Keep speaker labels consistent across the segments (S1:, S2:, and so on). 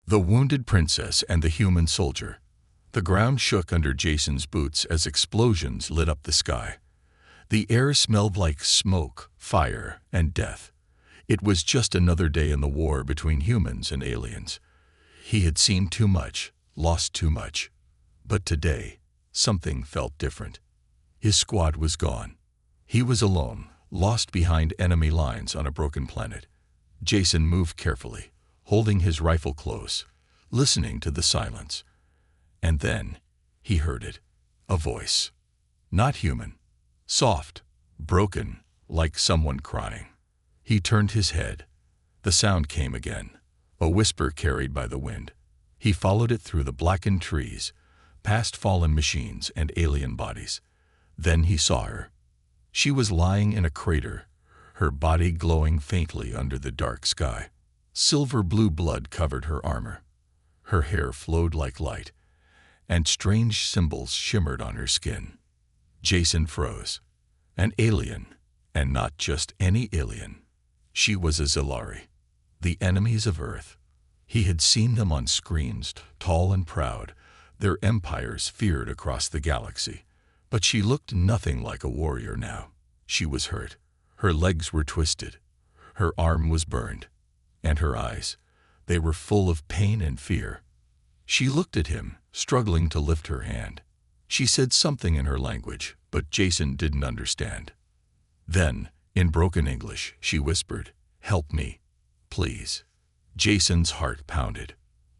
S1: The wounded princess and the human soldier. The ground shook under Jason's boots as explosions lit up the sky. The air smelled like smoke, fire, and death. It was just another day in the war between humans and aliens. He had seen too much, lost too much. But today, something felt different. His squad was gone. He was alone, lost behind enemy lines on a broken planet. Jason moved carefully, holding his rifle close, listening to the silence. And then, he heard it. A voice. Not human. Soft, broken, like someone crying. He turned his head. The sound came again, a whisper carried by the wind. He followed it through the blackened trees, past fallen machines and alien bodies. Then he saw her. She was lying in a crater, her body glowing faintly under the dark sky. Silver-blue blood covered her armor. Her hair flowed like light, and strange symbols shimmered on her skin. Jason froze. An alien, and not just any alien. She was a Zilari, the enemies of Earth. He had seen them on screens, tall and proud, their empires feared across the galaxy. But she looked nothing like a warrior now. She was hurt. Her legs were twisted. Her arm was burned. And her eyes, they were full of pain and fear. She looked at him, struggling to lift her hand. She said something in her language, but Jason didn't understand. Then, in broken English, she whispered, "Help me, please." Jason's heart pounded.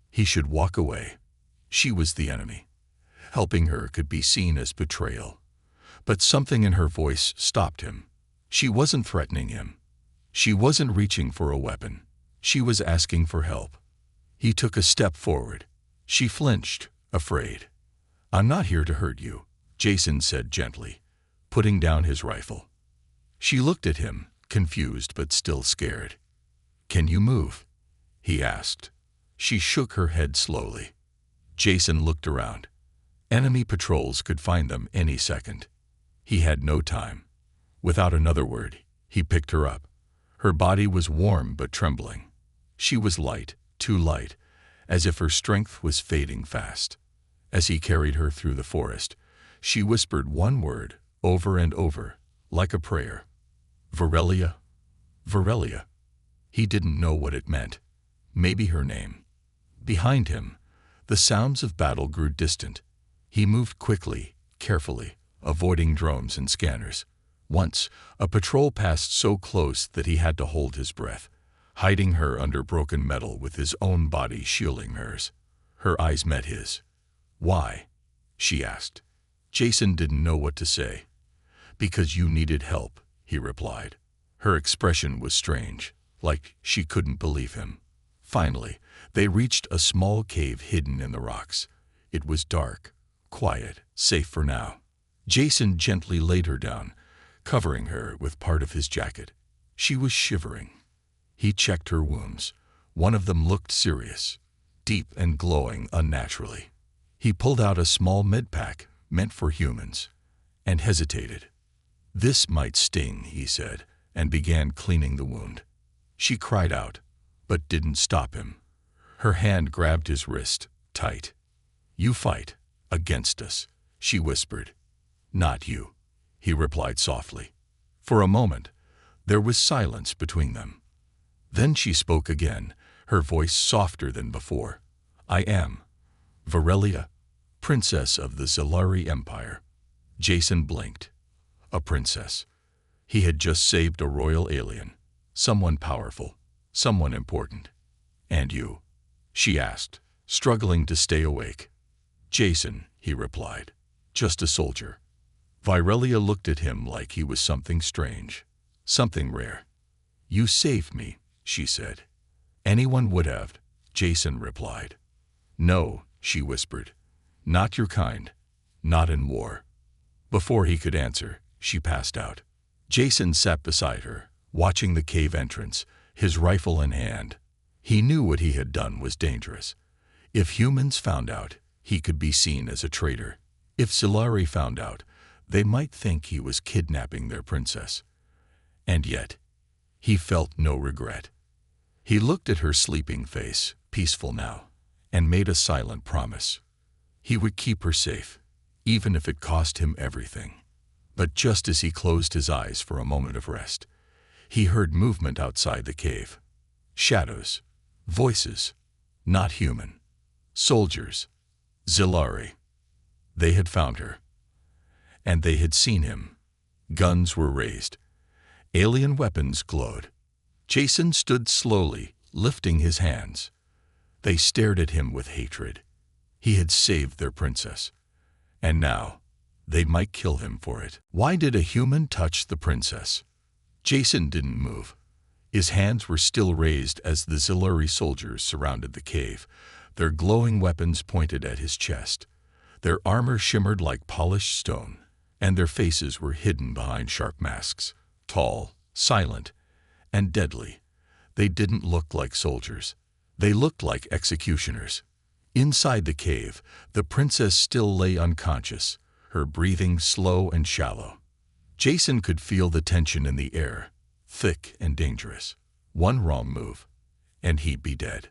S1: He should walk away. She was the enemy. Helping her could be seen as betrayal. But something in her voice stopped him. She wasn't threatening him. She wasn't reaching for a weapon. She was asking for help. He took a step forward. She flinched, afraid. "I'm not here to hurt you," Jason said gently, putting down his rifle. She looked at him, confused but still scared. "Can you move?" he asked. She shook her head slowly. Jason looked around. Enemy patrols could find them any second. He had no time. Without another word, he picked her up. Her body was warm but trembling. She was light, too light, as if her strength was fading fast. As he carried her through the forest, she whispered one word over and over, like a prayer. "Varelia, Varelia." He didn't know what it meant. Maybe her name. Behind him, the sounds of battle grew distant. He moved quickly, carefully, avoiding drones and scanners. Once, a patrol passed so close that he had to hold his breath, hiding her under broken metal with his own body shielding hers. Her eyes met his. "Why?" she asked. Jason didn't know what to say. "Because you needed help," he replied. Her expression was strange, like she couldn't believe him. Finally, they reached a small cave hidden in the rocks. It was dark, quiet, safe for now. Jason gently laid her down, covering her with part of his jacket. She was shivering. He checked her wounds. One of them looked serious, deep and glowing unnaturally. He pulled out a small med-pack meant for humans, and hesitated. "This might sting," he said, and began cleaning the wound. She cried out, but didn't stop him. Her hand grabbed his wrist, tight. "You fight against us," she whispered. "Not you," he replied softly. For a moment, there was silence between them. Then she spoke again, her voice softer than before. "I am Varelia, princess of the Zilari Empire." Jason blinked. A princess. He had just saved a royal alien, someone powerful, someone important. "And you?" she asked, struggling to stay awake. "Jason," he replied, "just a soldier." Varelia looked at him like he was something strange, something rare. "You saved me," she said. "Anyone would have," Jason replied. "No," she whispered. "Not your kind. Not in war." Before he could answer, she passed out. Jason sat beside her, watching the cave entrance, his rifle in hand. He knew what he had done was dangerous. If humans found out, he could be seen as a traitor. If Zilari found out, they might think he was kidnapping their princess. And yet, he felt no regret. He looked at her sleeping face, peaceful now, and made a silent promise. He would keep her safe, even if it cost him everything. But just as he closed his eyes for a moment of rest, he heard movement outside the cave. Shadows, voices, not human. Soldiers, Zilari. They had found her. And they had seen him. Guns were raised. Alien weapons glowed. Jason stood slowly, lifting his hands. They stared at him with hatred. He had saved their princess. And now, they might kill him for it. Why did a human touch the princess? Jason didn't move. His hands were still raised as the Zilari soldiers surrounded the cave, their glowing weapons pointed at his chest. Their armor shimmered like polished stone, and their faces were hidden behind sharp masks, tall, silent, and deadly. They didn't look like soldiers. They looked like executioners. Inside the cave, the princess still lay unconscious, her breathing slow and shallow. Jason could feel the tension in the air, thick and dangerous. One wrong move, and he'd be dead.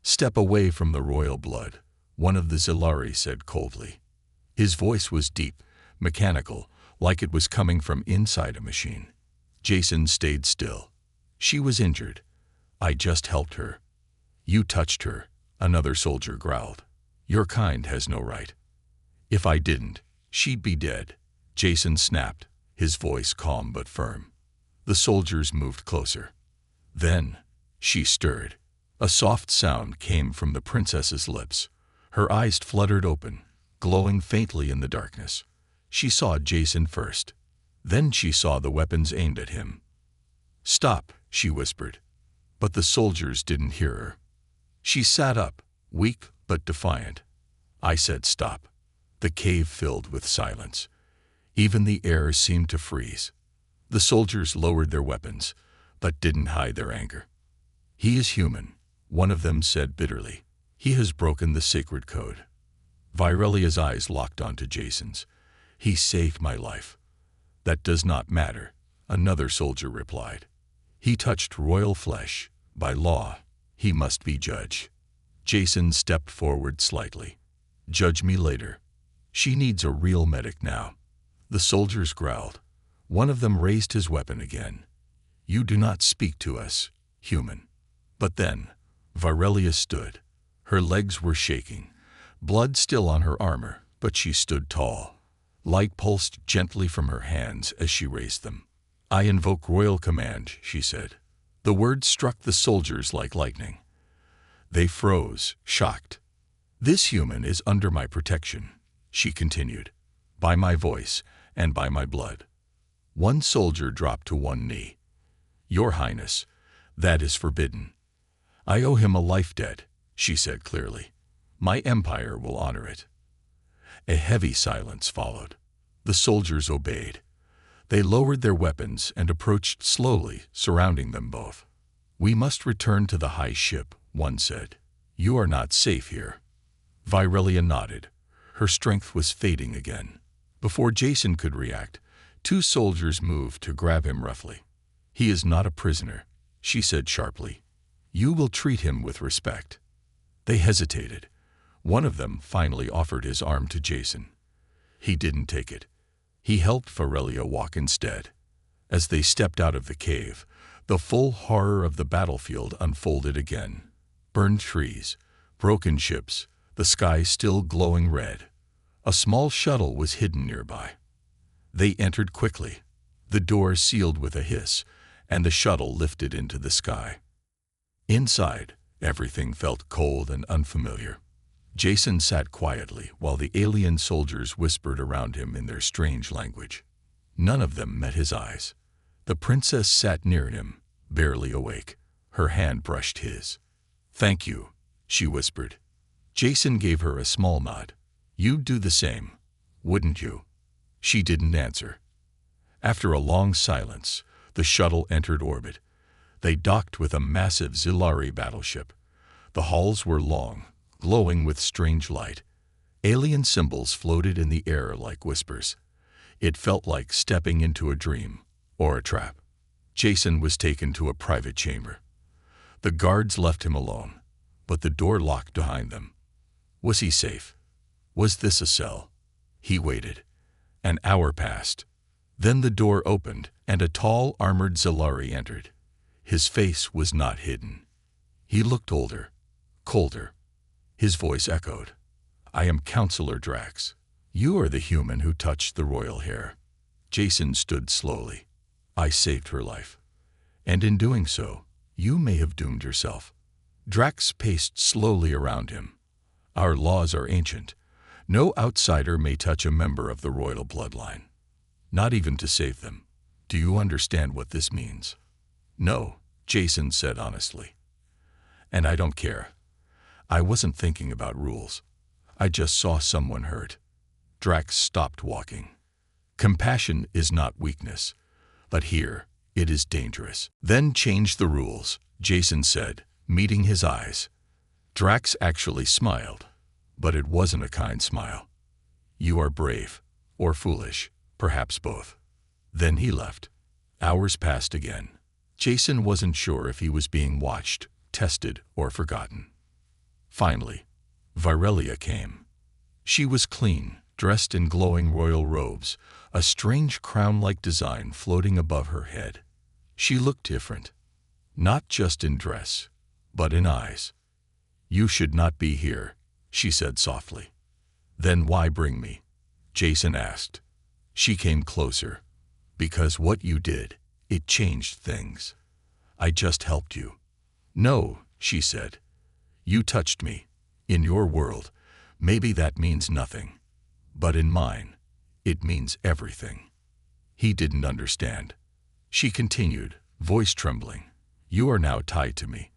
S1: "Step away from the royal blood," one of the Zilari said coldly. His voice was deep, mechanical, like it was coming from inside a machine. Jason stayed still. "She was injured. I just helped her." "You touched her," another soldier growled. "Your kind has no right." "If I didn't, she'd be dead," Jason snapped, his voice calm but firm. The soldiers moved closer. Then, she stirred. A soft sound came from the princess's lips. Her eyes fluttered open, glowing faintly in the darkness. She saw Jason first. Then she saw the weapons aimed at him. "Stop," she whispered. But the soldiers didn't hear her. She sat up, weak but defiant. "I said stop." The cave filled with silence. Even the air seemed to freeze. The soldiers lowered their weapons, but didn't hide their anger. "He is human," one of them said bitterly. "He has broken the sacred code." Virelia's eyes locked onto Jason's. "He saved my life." "That does not matter," another soldier replied. "He touched royal flesh. By law, he must be judged." Jason stepped forward slightly. "Judge me later. She needs a real medic now." The soldiers growled. One of them raised his weapon again. "You do not speak to us, human." But then, Virelia stood. Her legs were shaking, blood still on her armor, but she stood tall. Light pulsed gently from her hands as she raised them. "I invoke royal command," she said. The words struck the soldiers like lightning. They froze, shocked. "This human is under my protection," she continued, "by my voice and by my blood." One soldier dropped to one knee. "Your Highness, that is forbidden." "I owe him a life debt," she said clearly. "My empire will honor it." A heavy silence followed. The soldiers obeyed. They lowered their weapons and approached slowly, surrounding them both. "We must return to the high ship," one said. "You are not safe here." Virelia nodded. Her strength was fading again. Before Jason could react, two soldiers moved to grab him roughly. "He is not a prisoner," she said sharply. "You will treat him with respect." They hesitated. One of them finally offered his arm to Jason. He didn't take it. He helped Virelia walk instead. As they stepped out of the cave, the full horror of the battlefield unfolded again. Burned trees, broken ships, the sky still glowing red. A small shuttle was hidden nearby. They entered quickly. The door sealed with a hiss, and the shuttle lifted into the sky. Inside, everything felt cold and unfamiliar. Jason sat quietly while the alien soldiers whispered around him in their strange language. None of them met his eyes. The princess sat near him, barely awake. Her hand brushed his. "Thank you," she whispered. Jason gave her a small nod. "You'd do the same, wouldn't you?" She didn't answer. After a long silence, the shuttle entered orbit. They docked with a massive Zilari battleship. The halls were long, glowing with strange light. Alien symbols floated in the air like whispers. It felt like stepping into a dream or a trap. Jason was taken to a private chamber. The guards left him alone, but the door locked behind them. Was he safe? Was this a cell? He waited. An hour passed. Then the door opened, and a tall, armored Zalari entered. His face was not hidden. He looked older, colder. His voice echoed. "I am Counselor Drax. You are the human who touched the royal hair." Jason stood slowly. "I saved her life. And in doing so, you may have doomed yourself." Drax paced slowly around him. "Our laws are ancient. No outsider may touch a member of the royal bloodline. Not even to save them. Do you understand what this means?" "No," Jason said honestly. "And I don't care. I wasn't thinking about rules. I just saw someone hurt." Drax stopped walking. "Compassion is not weakness, but here it is dangerous." "Then change the rules," Jason said, meeting his eyes. Drax actually smiled, but it wasn't a kind smile. "You are brave, or foolish, perhaps both." Then he left. Hours passed again. Jason wasn't sure if he was being watched, tested, or forgotten. Finally, Virelia came. She was clean, dressed in glowing royal robes, a strange crown-like design floating above her head. She looked different, not just in dress, but in eyes. "You should not be here," she said softly. "Then why bring me?" Jason asked. She came closer. "Because what you did, it changed things. I just helped you." "No," she said. "You touched me. In your world, maybe that means nothing. But in mine, it means everything." He didn't understand. She continued, voice trembling. "You are now tied to me.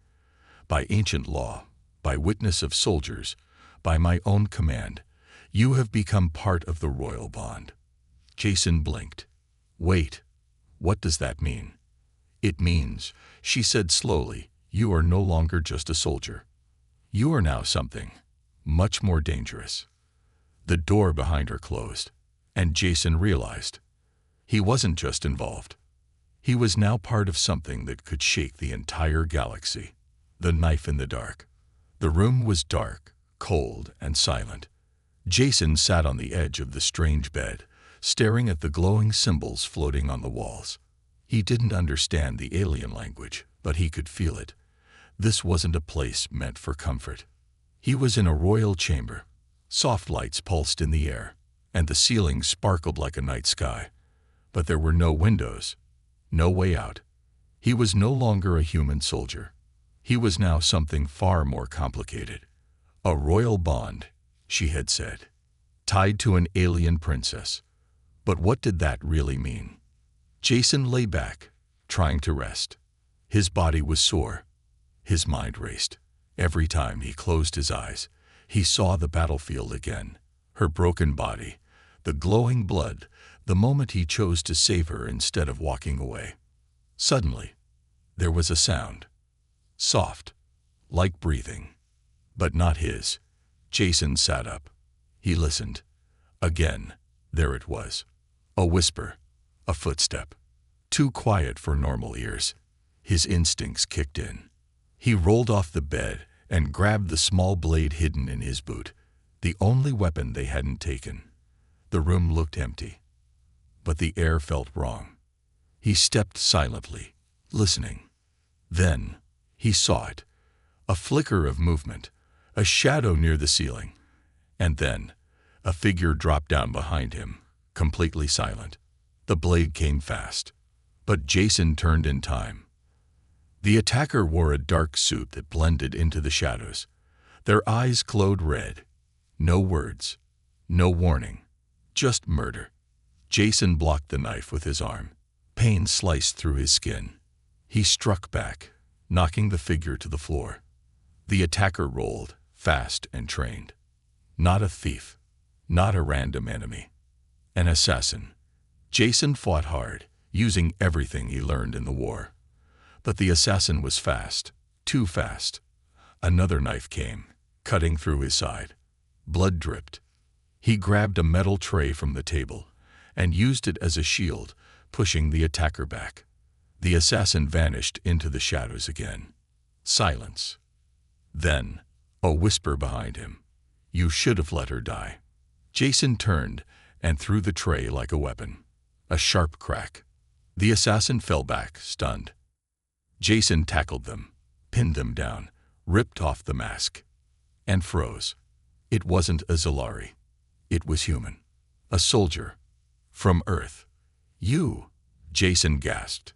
S1: By ancient law, by witness of soldiers, by my own command, you have become part of the royal bond." Jason blinked. "Wait, what does that mean?" "It means," she said slowly, "you are no longer just a soldier. You are now something much more dangerous." The door behind her closed, and Jason realized he wasn't just involved. He was now part of something that could shake the entire galaxy. The knife in the dark. The room was dark, cold, and silent. Jason sat on the edge of the strange bed, staring at the glowing symbols floating on the walls. He didn't understand the alien language, but he could feel it. This wasn't a place meant for comfort. He was in a royal chamber. Soft lights pulsed in the air, and the ceiling sparkled like a night sky. But there were no windows, no way out. He was no longer a human soldier. He was now something far more complicated. A royal bond, she had said, tied to an alien princess. But what did that really mean? Jason lay back, trying to rest. His body was sore. His mind raced. Every time he closed his eyes, he saw the battlefield again, her broken body, the glowing blood, the moment he chose to save her instead of walking away. Suddenly, there was a sound. Soft, like breathing, but not his. Jason sat up. He listened. Again, there it was. A whisper, a footstep. Too quiet for normal ears. His instincts kicked in. He rolled off the bed and grabbed the small blade hidden in his boot, the only weapon they hadn't taken. The room looked empty, but the air felt wrong. He stepped silently, listening. Then he saw it, a flicker of movement, a shadow near the ceiling, and then a figure dropped down behind him, completely silent. The blade came fast, but Jason turned in time. The attacker wore a dark suit that blended into the shadows. Their eyes glowed red. No words, no warning, just murder. Jason blocked the knife with his arm. Pain sliced through his skin. He struck back, knocking the figure to the floor. The attacker rolled, fast and trained. Not a thief, not a random enemy. An assassin. Jason fought hard, using everything he learned in the war. But the assassin was fast, too fast. Another knife came, cutting through his side. Blood dripped. He grabbed a metal tray from the table and used it as a shield, pushing the attacker back. The assassin vanished into the shadows again. Silence. Then, a whisper behind him. You should have let her die. Jason turned and threw the tray like a weapon. A sharp crack. The assassin fell back, stunned. Jason tackled them, pinned them down, ripped off the mask, and froze. It wasn't a Zalari. It was human. A soldier. From Earth. You, Jason gasped.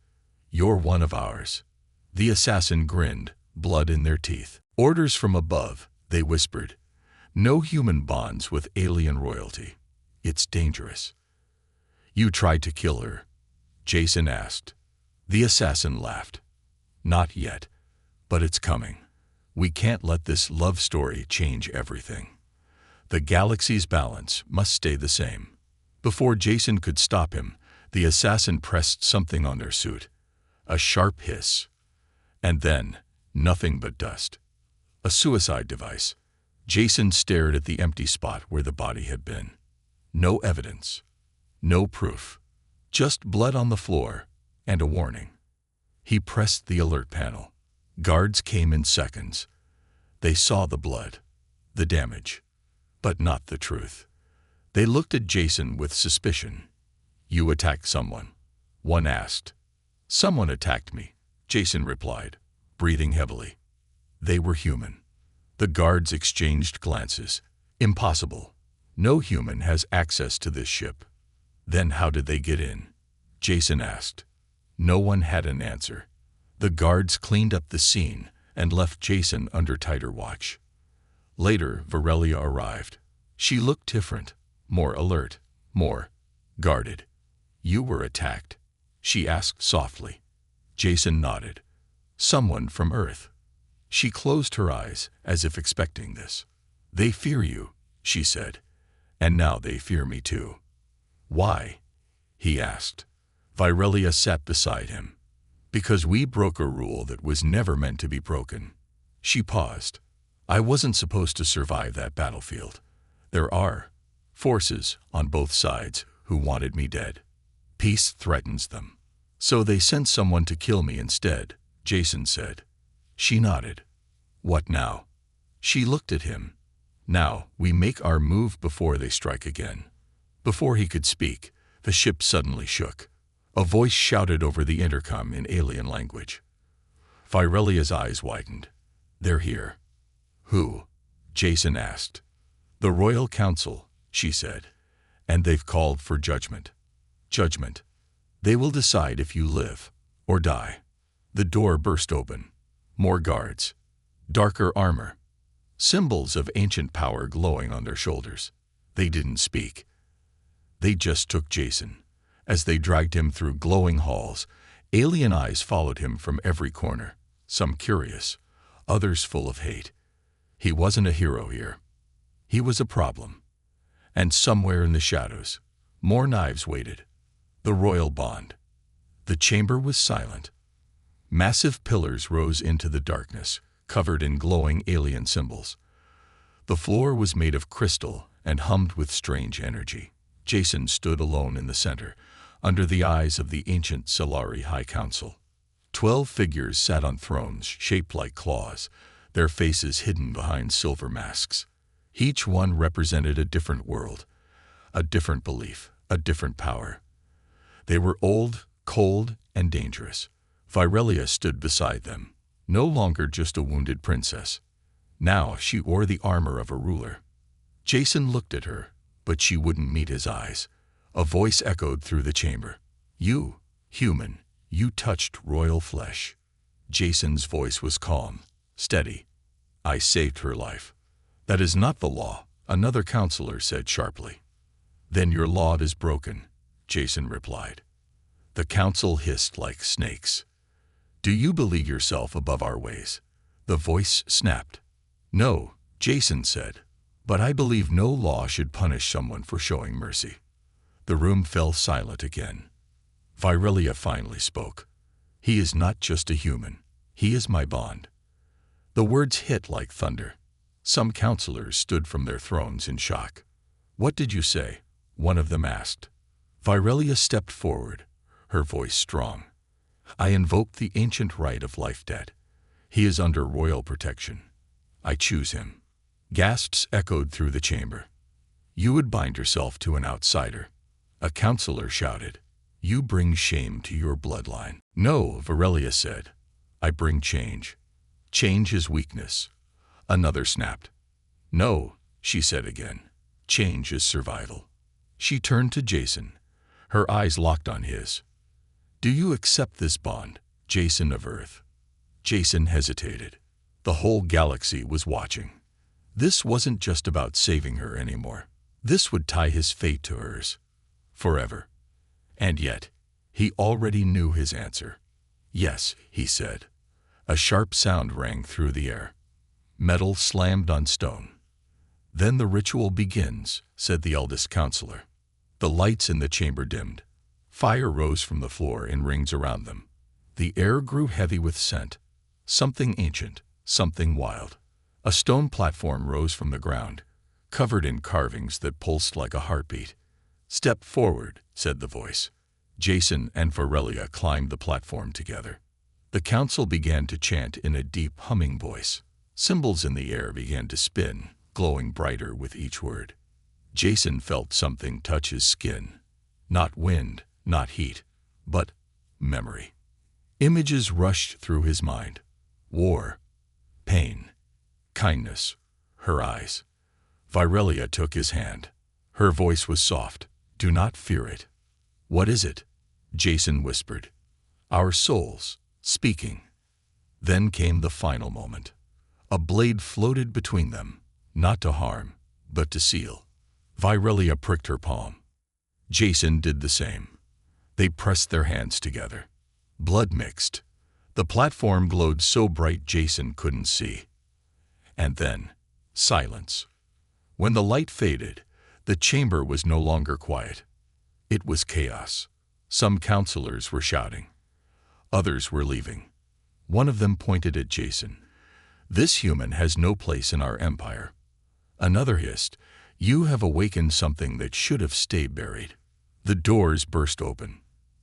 S1: You're one of ours. The assassin grinned, blood in their teeth. Orders from above, they whispered. No human bonds with alien royalty. It's dangerous. You tried to kill her? Jason asked. The assassin laughed. Not yet, but it's coming. We can't let this love story change everything. The galaxy's balance must stay the same. Before Jason could stop him, the assassin pressed something on their suit. A sharp hiss. And then, nothing but dust. A suicide device. Jason stared at the empty spot where the body had been. No evidence. No proof. Just blood on the floor and a warning. He pressed the alert panel. Guards came in seconds. They saw the blood, the damage, but not the truth. They looked at Jason with suspicion. You attacked someone? One asked. Someone attacked me, Jason replied, breathing heavily. They were human. The guards exchanged glances. Impossible. No human has access to this ship. Then how did they get in? Jason asked. No one had an answer. The guards cleaned up the scene and left Jason under tighter watch. Later, Varelia arrived. She looked different, more alert, more guarded. You were attacked? She asked softly. Jason nodded. Someone from Earth. She closed her eyes as if expecting this. They fear you, she said. And now they fear me too. Why? He asked. Varelia sat beside him. Because we broke a rule that was never meant to be broken. She paused. I wasn't supposed to survive that battlefield. There are forces on both sides who wanted me dead. Peace threatens them. So they sent someone to kill me instead, Jason said. She nodded. What now? She looked at him. Now we make our move before they strike again. Before he could speak, the ship suddenly shook. A voice shouted over the intercom in alien language. Varelia's eyes widened. They're here. Who? Jason asked. The Royal Council, she said. And they've called for judgment. Judgment. They will decide if you live or die. The door burst open. More guards. Darker armor. Symbols of ancient power glowing on their shoulders. They didn't speak. They just took Jason. As they dragged him through glowing halls, alien eyes followed him from every corner, some curious, others full of hate. He wasn't a hero here. He was a problem. And somewhere in the shadows, more knives waited. The royal bond. The chamber was silent. Massive pillars rose into the darkness, covered in glowing alien symbols. The floor was made of crystal and hummed with strange energy. Jason stood alone in the center, under the eyes of the ancient Solari High Council. 12 figures sat on thrones shaped like claws, their faces hidden behind silver masks. Each one represented a different world, a different belief, a different power. They were old, cold, and dangerous. Varelia stood beside them, no longer just a wounded princess. Now she wore the armor of a ruler. Jason looked at her, but she wouldn't meet his eyes. A voice echoed through the chamber. You, human, you touched royal flesh. Jason's voice was calm, steady. I saved her life. That is not the law, another counselor said sharply. Then your law is broken, Jason replied. The council hissed like snakes. Do you believe yourself above our ways? The voice snapped. No, Jason said, but I believe no law should punish someone for showing mercy. The room fell silent again. Varelia finally spoke. He is not just a human. He is my bond. The words hit like thunder. Some counselors stood from their thrones in shock. What did you say? One of them asked. Varelia stepped forward, her voice strong. I invoke the ancient right of life debt. He is under royal protection. I choose him. Gasps echoed through the chamber. You would bind yourself to an outsider. A counselor shouted. You bring shame to your bloodline. No, Varelia said. I bring change. Change is weakness. Another snapped. No, she said again. Change is survival. She turned to Jason. Her eyes locked on his. Do you accept this bond, Jason of Earth? Jason hesitated. The whole galaxy was watching. This wasn't just about saving her anymore. This would tie his fate to hers. Forever. And yet, he already knew his answer. Yes, he said. A sharp sound rang through the air. Metal slammed on stone. Then the ritual begins, said the eldest counselor. The lights in the chamber dimmed. Fire rose from the floor in rings around them. The air grew heavy with scent. Something ancient, something wild. A stone platform rose from the ground, covered in carvings that pulsed like a heartbeat. Step forward, said the voice. Jason and Varelia climbed the platform together. The council began to chant in a deep, humming voice. Symbols in the air began to spin, glowing brighter with each word. Jason felt something touch his skin. Not wind, not heat, but memory. Images rushed through his mind. War, pain, kindness, her eyes. Varelia took his hand. Her voice was soft. Do not fear it. What is it? Jason whispered. Our souls, speaking. Then came the final moment. A blade floated between them, not to harm, but to seal. Varelia pricked her palm. Jason did the same. They pressed their hands together. Blood mixed. The platform glowed so bright Jason couldn't see. And then, silence. When the light faded, the chamber was no longer quiet. It was chaos. Some counselors were shouting. Others were leaving. One of them pointed at Jason. This human has no place in our empire. Another hissed, you have awakened something that should have stayed buried. The doors burst open.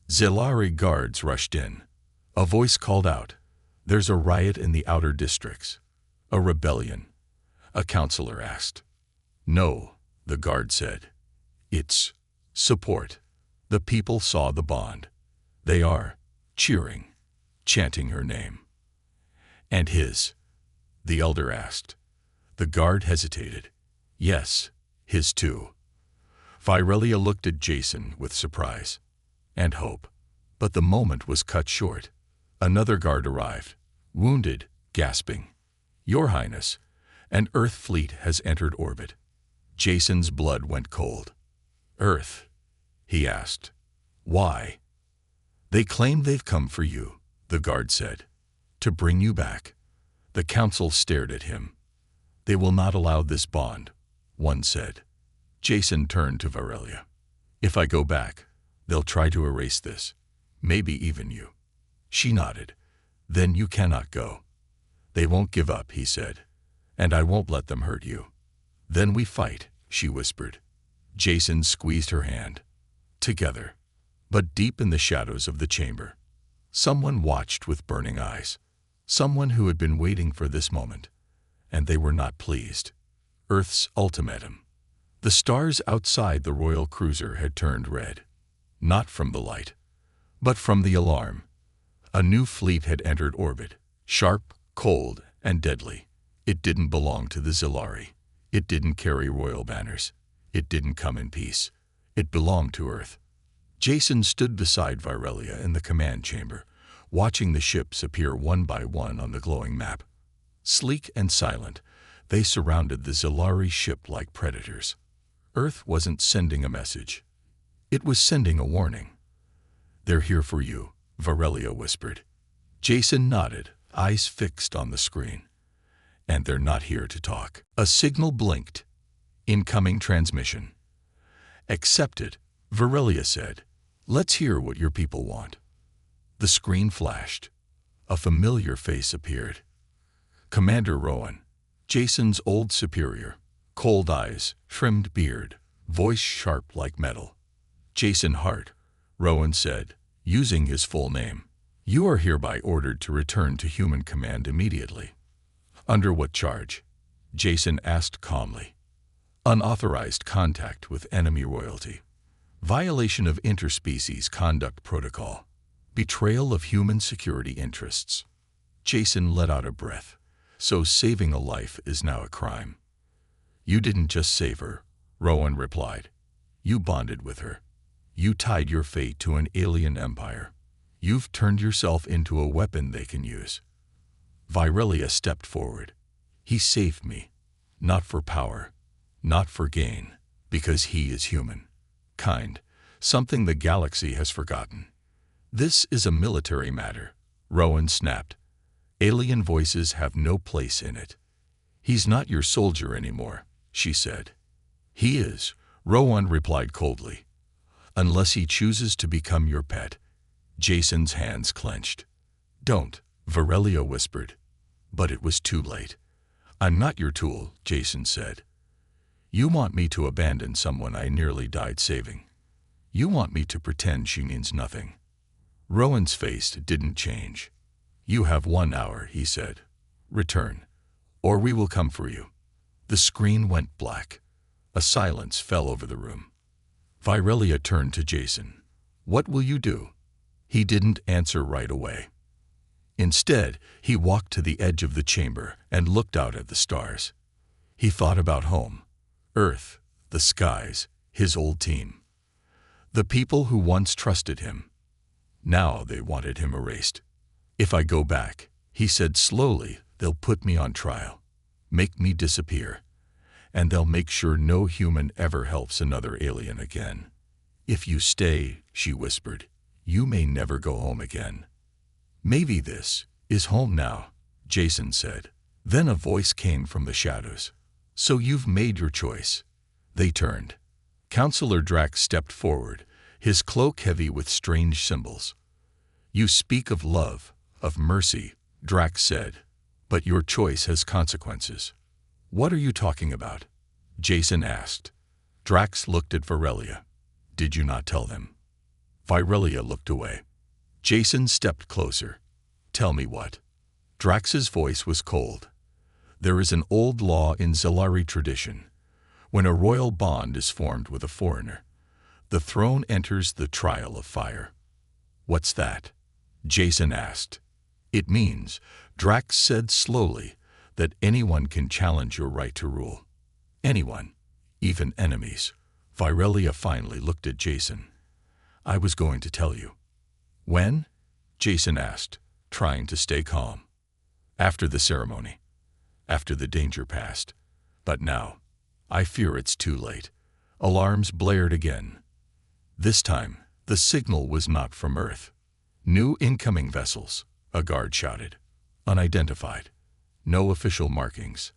S1: Zelari guards rushed in. A voice called out, there's a riot in the outer districts. A rebellion. A counselor asked. No, the guard said. It's support. The people saw the bond. They are cheering, chanting her name. And his? The elder asked. The guard hesitated. Yes, his too. Varelia looked at Jason with surprise and hope. But the moment was cut short. Another guard arrived, wounded, gasping. Your Highness, an Earth fleet has entered orbit. Jason's blood went cold. Earth? He asked. Why? They claim they've come for you, the guard said. To bring you back. The council stared at him. They will not allow this bond, one said. Jason turned to Varelia. If I go back, they'll try to erase this. Maybe even you. She nodded. Then you cannot go. They won't give up, he said. And I won't let them hurt you. Then we fight, she whispered. Jason squeezed her hand. Together. But deep in the shadows of the chamber, someone watched with burning eyes. Someone who had been waiting for this moment. And they were not pleased. Earth's ultimatum. The stars outside the royal cruiser had turned red. Not from the light, but from the alarm. A new fleet had entered orbit, sharp, cold, and deadly. It didn't belong to the Zelari. It didn't carry royal banners. It didn't come in peace. It belonged to Earth. Jason stood beside Varelia in the command chamber, watching the ships appear one by one on the glowing map. Sleek and silent, they surrounded the Zelari ship like predators. Earth wasn't sending a message. It was sending a warning. They're here for you, Varelia whispered. Jason nodded, eyes fixed on the screen. And they're not here to talk. A signal blinked. Incoming transmission. Accepted, Varelia said. Let's hear what your people want. The screen flashed. A familiar face appeared. Commander Rowan, Jason's old superior. Cold eyes, trimmed beard, voice sharp like metal. Jason Hart, Rowan said, using his full name. You are hereby ordered to return to human command immediately. Under what charge? Jason asked calmly. Unauthorized contact with enemy royalty. Violation of interspecies conduct protocol. Betrayal of human security interests. Jason let out a breath. So saving a life is now a crime. You didn't just save her, Rowan replied. You bonded with her. You tied your fate to an alien empire. You've turned yourself into a weapon they can use. Virelia stepped forward. He saved me, not for power, not for gain, because he is human. Kind, something the galaxy has forgotten. This is a military matter, Rowan snapped. Alien voices have no place in it. He's not your soldier anymore, she said. He is, Rowan replied coldly. Unless he chooses to become your pet. Jason's hands clenched. Don't, Virelia whispered. But it was too late. I'm not your tool, Jason said. You want me to abandon someone I nearly died saving. You want me to pretend she means nothing. Rowan's face didn't change. You have 1 hour, he said. Return, or we will come for you. The screen went black. A silence fell over the room. Virelia turned to Jason. What will you do? He didn't answer right away. Instead, he walked to the edge of the chamber and looked out at the stars. He thought about home, Earth, the skies, his old team. The people who once trusted him. Now they wanted him erased. If I go back, he said slowly, they'll put me on trial, make me disappear, and they'll make sure no human ever helps another alien again. If you stay, she whispered, you may never go home again. Maybe this is home now, Jason said. Then a voice came from the shadows. So you've made your choice. They turned. Counselor Drax stepped forward, his cloak heavy with strange symbols. You speak of love, of mercy, Drax said, but your choice has consequences. What are you talking about? Jason asked. Drax looked at Virelia. Did you not tell them? Virelia looked away. Jason stepped closer. Tell me what? Drax's voice was cold. There is an old law in Zellari tradition. When a royal bond is formed with a foreigner, the throne enters the trial of fire. What's that? Jason asked. It means, Drax said slowly, that anyone can challenge your right to rule. Anyone, even enemies. Virelia finally looked at Jason. I was going to tell you. When? Jason asked, trying to stay calm. After the ceremony. After the danger passed. But now, I fear it's too late. Alarms blared again. This time, the signal was not from Earth. New incoming vessels, a guard shouted. Unidentified. No official markings.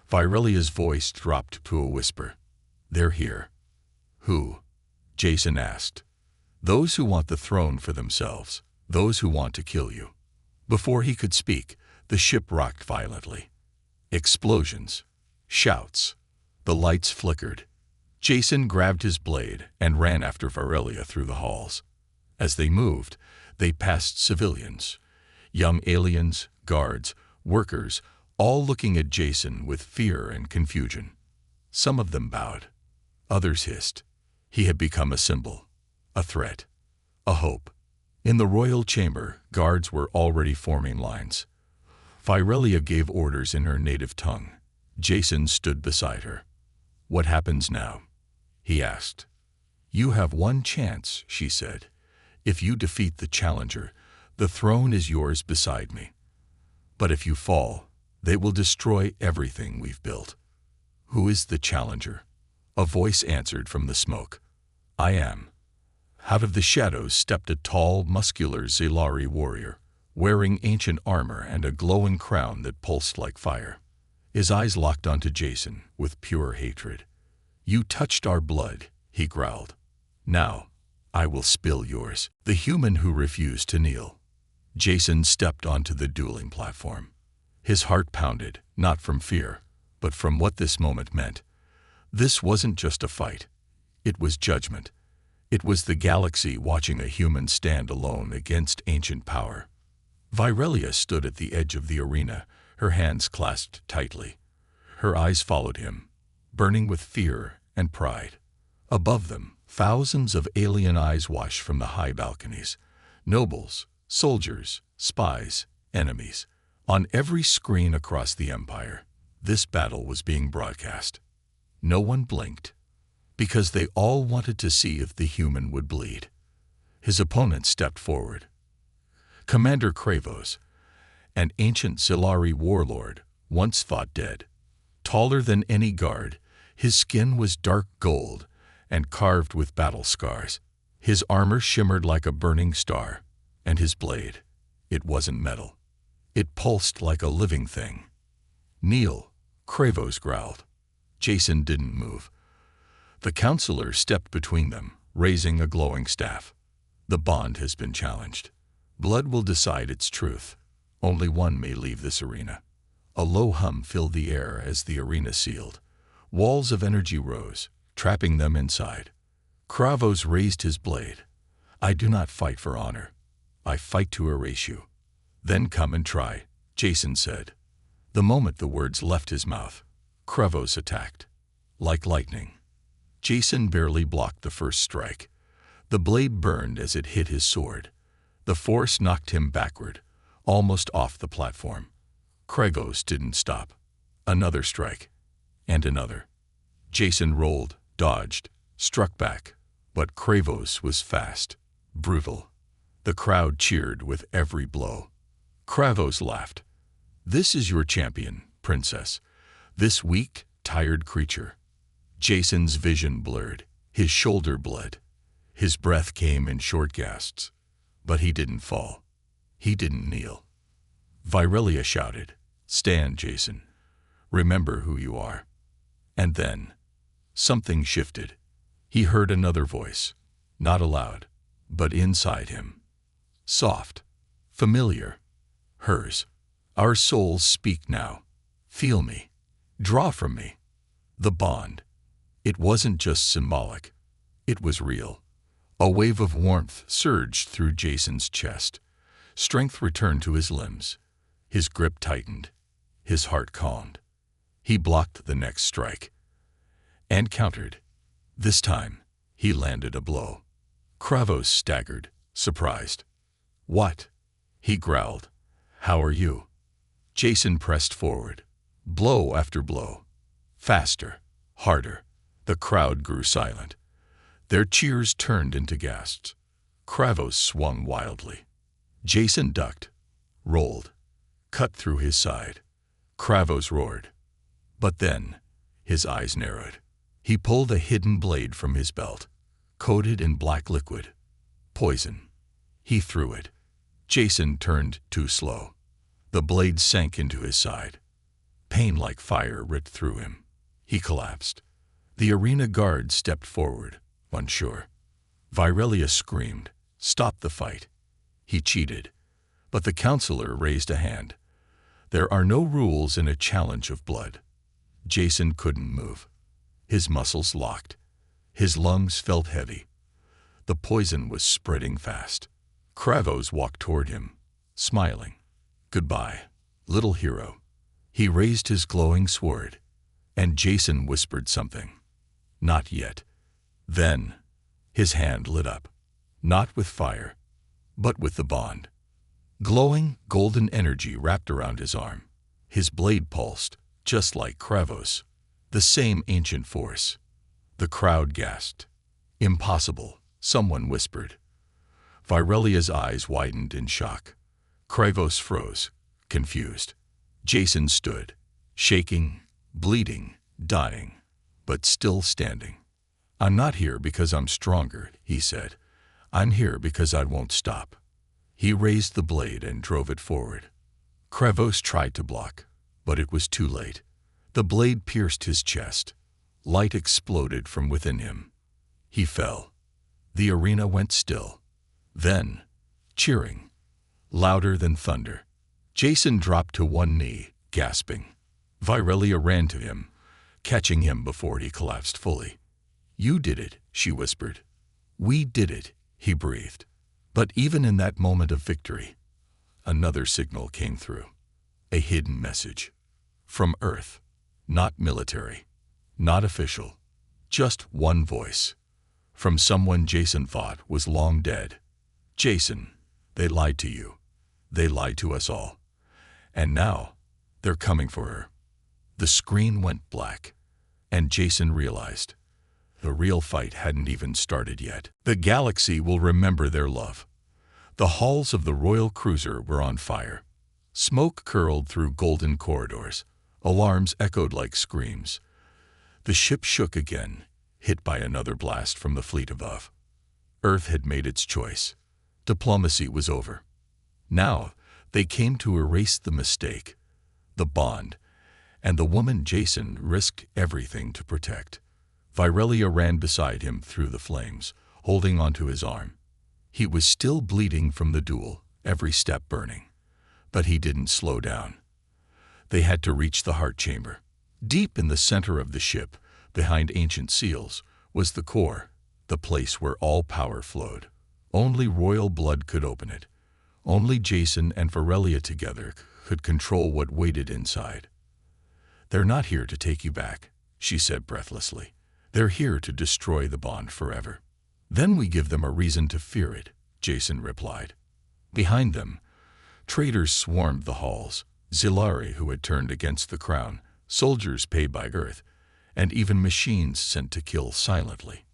S1: Virelia's voice dropped to a whisper. They're here. Who? Jason asked. Those who want the throne for themselves. Those who want to kill you. Before he could speak, the ship rocked violently. Explosions. Shouts. The lights flickered. Jason grabbed his blade and ran after Virelia through the halls. As they moved, they passed civilians. Young aliens, guards, workers, all looking at Jason with fear and confusion. Some of them bowed. Others hissed. He had become a symbol, a threat, a hope. In the royal chamber, guards were already forming lines. Virelia gave orders in her native tongue. Jason stood beside her. What happens now? He asked. You have one chance, she said. If you defeat the challenger, the throne is yours beside me. But if you fall, they will destroy everything we've built. Who is the challenger? A voice answered from the smoke. I am. Out of the shadows stepped a tall, muscular Zellari warrior, wearing ancient armor and a glowing crown that pulsed like fire. His eyes locked onto Jason with pure hatred. You touched our blood, he growled. Now, I will spill yours. The human who refused to kneel. Jason stepped onto the dueling platform. His heart pounded, not from fear, but from what this moment meant. This wasn't just a fight. It was judgment. It was the galaxy watching a human stand alone against ancient power. Virelia stood at the edge of the arena, her hands clasped tightly. Her eyes followed him, burning with fear and pride. Above them, thousands of alien eyes watched from the high balconies. Nobles, soldiers, spies, enemies. On every screen across the empire, this battle was being broadcast. No one blinked, because they all wanted to see if the human would bleed. His opponent stepped forward. Commander Kravos, an ancient Silari warlord, once thought dead. Taller than any guard, his skin was dark gold and carved with battle scars. His armor shimmered like a burning star, and his blade, it wasn't metal. It pulsed like a living thing. "Kneel," Kravos growled. Jason didn't move. The counselor stepped between them, raising a glowing staff. "The bond has been challenged. Blood will decide its truth. Only one may leave this arena." A low hum filled the air as the arena sealed. Walls of energy rose, trapping them inside. Kravos raised his blade. "I do not fight for honor. I fight to erase you." "Then come and try," Jason said. The moment the words left his mouth, Kravos attacked. Like lightning. Jason barely blocked the first strike. The blade burned as it hit his sword. The force knocked him backward, almost off the platform. Kravos didn't stop. Another strike. And another. Jason rolled, dodged, struck back. But Kravos was fast, brutal. The crowd cheered with every blow. Kravos laughed. "This is your champion, princess. This weak, tired creature." Jason's vision blurred. His shoulder bled. His breath came in short gasps. But he didn't fall. He didn't kneel. Virelia shouted, "Stand, Jason. Remember who you are." And then, something shifted. He heard another voice, not aloud, but inside him. Soft, familiar, hers. "Our souls speak now. Feel me. Draw from me." The bond. It wasn't just symbolic. It was real. A wave of warmth surged through Jason's chest. Strength returned to his limbs. His grip tightened. His heart calmed. He blocked the next strike. And countered. This time, he landed a blow. Kravos staggered, surprised. "What?" he growled. "How are you?" Jason pressed forward. Blow after blow. Faster. Harder. The crowd grew silent. Their cheers turned into gasps. Kravos swung wildly. Jason ducked, rolled, cut through his side. Kravos roared. But then, his eyes narrowed. He pulled a hidden blade from his belt, coated in black liquid. Poison. He threw it. Jason turned too slow. The blade sank into his side. Pain like fire ripped through him. He collapsed. The arena guard stepped forward, unsure. Virelia screamed, "Stop the fight." He cheated. But the counselor raised a hand. There are no rules in a challenge of blood. Jason couldn't move. His muscles locked. His lungs felt heavy. The poison was spreading fast. Kravos walked toward him, smiling. "Goodbye, little hero." He raised his glowing sword, and Jason whispered something. "Not yet." Then, his hand lit up, not with fire, but with the bond. Glowing, golden energy wrapped around his arm. His blade pulsed, just like Kravos. The same ancient force. The crowd gasped. "Impossible," someone whispered. Virelia's eyes widened in shock. Kravos froze, confused. Jason stood, shaking, bleeding, dying, but still standing. "I'm not here because I'm stronger," he said. "I'm here because I won't stop." He raised the blade and drove it forward. Kravos tried to block, but it was too late. The blade pierced his chest. Light exploded from within him. He fell. The arena went still. Then, cheering, louder than thunder. Jason dropped to one knee, gasping. Virelia ran to him, catching him before he collapsed fully. "You did it," she whispered. "We did it," he breathed. But even in that moment of victory, another signal came through. A hidden message. From Earth. Not military, not official, just one voice. From someone Jason thought was long dead. Jason, they lied to you. They lied to us all. And now, they're coming for her. The screen went black, and Jason realized the real fight hadn't even started yet. The galaxy will remember their love. The halls of the royal cruiser were on fire. Smoke curled through golden corridors. Alarms echoed like screams. The ship shook again, hit by another blast from the fleet above. Earth had made its choice. Diplomacy was over. Now, they came to erase the mistake, the bond, and the woman Jason risked everything to protect. Virelia ran beside him through the flames, holding onto his arm. He was still bleeding from the duel, every step burning. But he didn't slow down. They had to reach the heart chamber. Deep in the center of the ship, behind ancient seals, was the core, the place where all power flowed. Only royal blood could open it. Only Jason and Virelia together could control what waited inside. "They're not here to take you back," she said breathlessly. "They're here to destroy the bond forever." "Then we give them a reason to fear it," Jason replied. Behind them, traitors swarmed the halls, Zilari who had turned against the crown, soldiers paid by Earth, and even machines sent to kill silently.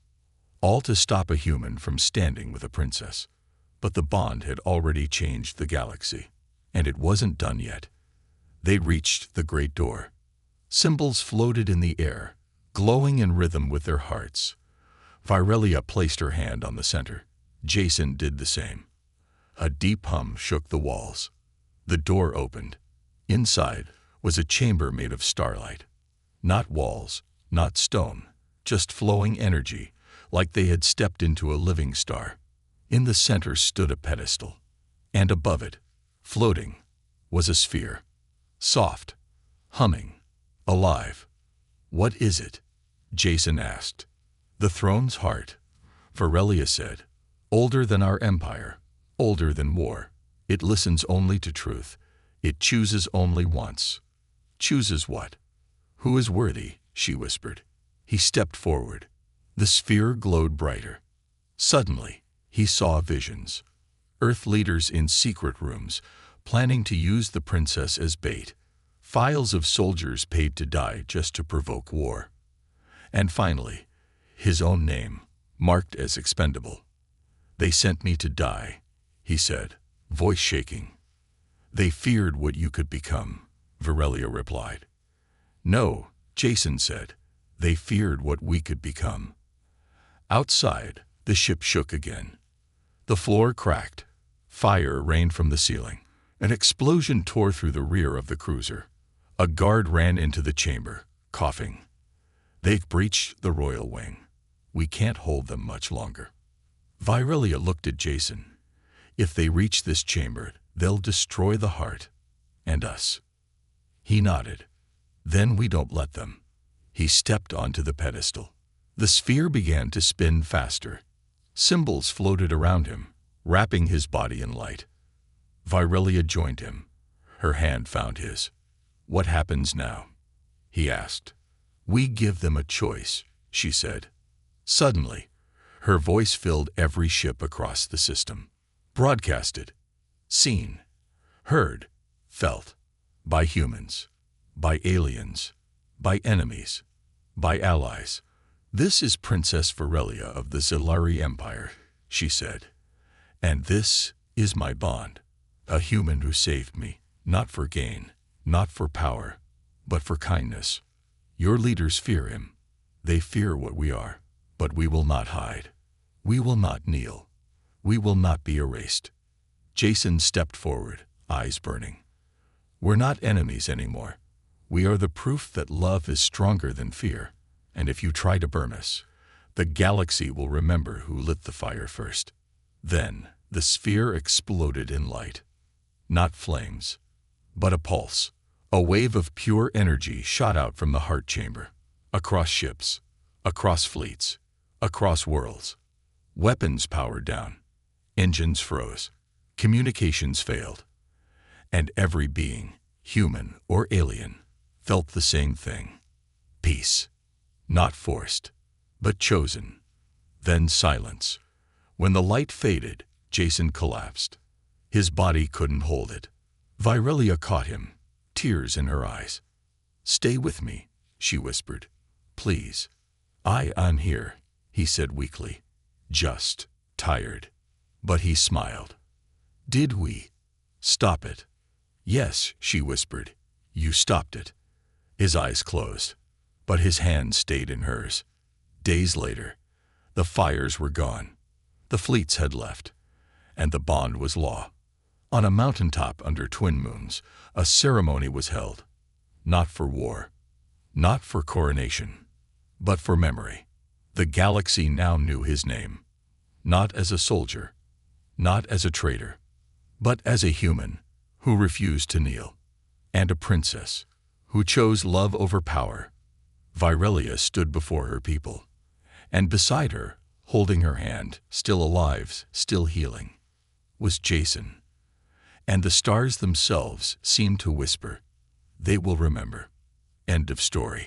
S1: All to stop a human from standing with a princess. But the bond had already changed the galaxy, and it wasn't done yet. They reached the great door. Symbols floated in the air, glowing in rhythm with their hearts. Virelia placed her hand on the center. Jason did the same. A deep hum shook the walls. The door opened. Inside was a chamber made of starlight. Not walls, not stone, just flowing energy, like they had stepped into a living star. In the center stood a pedestal, and above it, floating, was a sphere. Soft, humming, alive. "What is it?" Jason asked. "The throne's heart," Virelia said. "Older than our empire, older than war. It listens only to truth. It chooses only once." "Chooses what?" "Who is worthy," she whispered. He stepped forward. The sphere glowed brighter. Suddenly, he saw visions. Earth leaders in secret rooms, planning to use the princess as bait. Files of soldiers paid to die just to provoke war. And finally, his own name, marked as expendable. "They sent me to die," he said, voice shaking. "They feared what you could become," Virelia replied. "No," Jason said. "They feared what we could become." Outside, the ship shook again. The floor cracked. Fire rained from the ceiling. An explosion tore through the rear of the cruiser. A guard ran into the chamber, coughing. "They've breached the royal wing. We can't hold them much longer." Virelia looked at Jason. "If they reach this chamber, they'll destroy the heart. And us." He nodded. "Then we don't let them." He stepped onto the pedestal. The sphere began to spin faster. Symbols floated around him, wrapping his body in light. Virelia joined him. Her hand found his. "What happens now?" he asked. "We give them a choice," she said. Suddenly, her voice filled every ship across the system. Broadcasted, seen, heard, felt, by humans, by aliens, by enemies, by allies. "This is Princess Virelia of the Zilari Empire," she said. "And this is my bond, a human who saved me, not for gain, not for power, but for kindness. Your leaders fear him. They fear what we are, but we will not hide. We will not kneel. We will not be erased." Jason stepped forward, eyes burning. "We're not enemies anymore. We are the proof that love is stronger than fear. And if you try to burn us, the galaxy will remember who lit the fire first." Then the sphere exploded in light. Not flames, but a pulse. A wave of pure energy shot out from the heart chamber, across ships, across fleets, across worlds. Weapons powered down. Engines froze. Communications failed. And every being, human or alien, felt the same thing. Peace. Not forced, but chosen. Then silence. When the light faded, Jason collapsed. His body couldn't hold it. Virelia caught him, tears in her eyes. "Stay with me," she whispered. "Please." "I'm here," he said weakly. "Just tired." But he smiled. "Did we stop it?" "Yes," she whispered. "You stopped it." His eyes closed, but his hand stayed in hers. Days later, the fires were gone. The fleets had left, and the bond was law. On a mountaintop under twin moons, a ceremony was held. Not for war, not for coronation, but for memory. The galaxy now knew his name. Not as a soldier, not as a traitor, but as a human who refused to kneel. And a princess who chose love over power. Virelia stood before her people, and beside her, holding her hand, still alive, still healing, was Jason. And the stars themselves seemed to whisper, "They will remember." End of story.